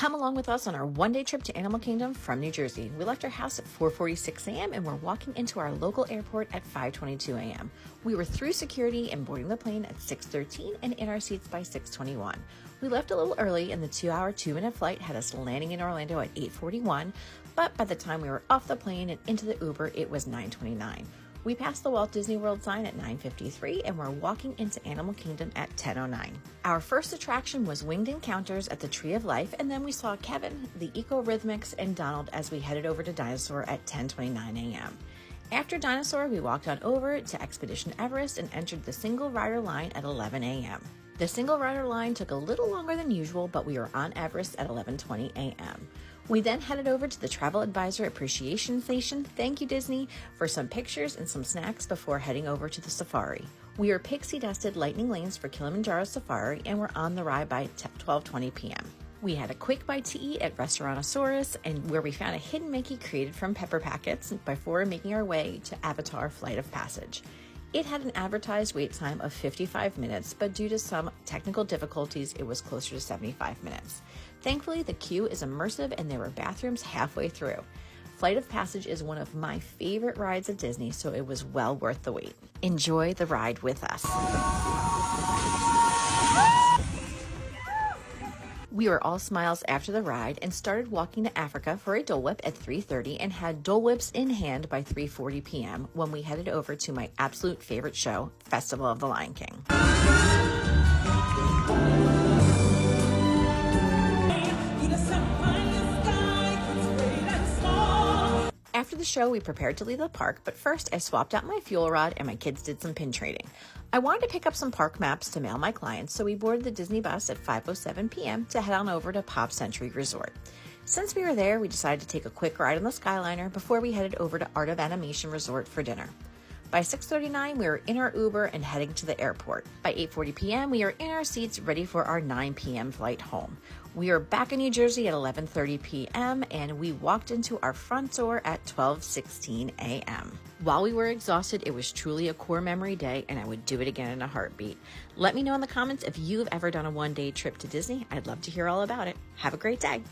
Come along with us on our one-day trip to Animal Kingdom from New Jersey. We left our house at 4:46 a.m. and we're walking into our local airport at 5:22 a.m. We were through security and boarding the plane at 6:13 and in our seats by 6:21. We left a little early and the 2-hour, 2-minute flight had us landing in Orlando at 8:41, but by the time we were off the plane and into the Uber, it was 9:29. We passed the Walt Disney World sign at 9:53 and we're walking into Animal Kingdom at 10:09. Our first attraction was Winged Encounters at the Tree of Life, and then we saw Kevin, the Eco-Rhythmics, and Donald as we headed over to Dinosaur at 10:29 a.m. After Dinosaur, we walked on over to Expedition Everest and entered the single rider line at 11 a.m. The single rider line took a little longer than usual, but we were on Everest at 11:20 a.m. We then headed over to the Travel Advisor Appreciation Station, thank you Disney, for some pictures and some snacks before heading over to the safari. We are pixie dusted lightning lanes for Kilimanjaro Safari and we're on the ride by 12:20 p.m. We had a quick bite to eat at Restaurantosaurus, and where we found a hidden Mickey created from pepper packets before making our way to Avatar Flight of Passage. It had an advertised wait time of 55 minutes, but due to some technical difficulties, it was closer to 75 minutes. Thankfully, the queue is immersive and there were bathrooms halfway through. Flight of Passage is one of my favorite rides at Disney, so it was well worth the wait. Enjoy the ride with us. We were all smiles after the ride and started walking to Africa for a Dole Whip at 3:30 and had Dole Whips in hand by 3:40 p.m. when we headed over to my absolute favorite show, Festival of the Lion King. After the show, we prepared to leave the park, but first I swapped out my fuel rod and my kids did some pin trading. I wanted to pick up some park maps to mail my clients, so we boarded the Disney bus at 5:07 p.m. to head on over to Pop Century Resort. Since we were there, we decided to take a quick ride on the Skyliner before we headed over to Art of Animation Resort for dinner. By 6:39, we were in our Uber and heading to the airport. By 8:40 p.m., we are in our seats ready for our 9 p.m. flight home. We are back in New Jersey at 11:30 p.m. and we walked into our front door at 12:16 a.m. While we were exhausted, it was truly a core memory day and I would do it again in a heartbeat. Let me know in the comments if you've ever done a one-day trip to Disney. I'd love to hear all about it. Have a great day.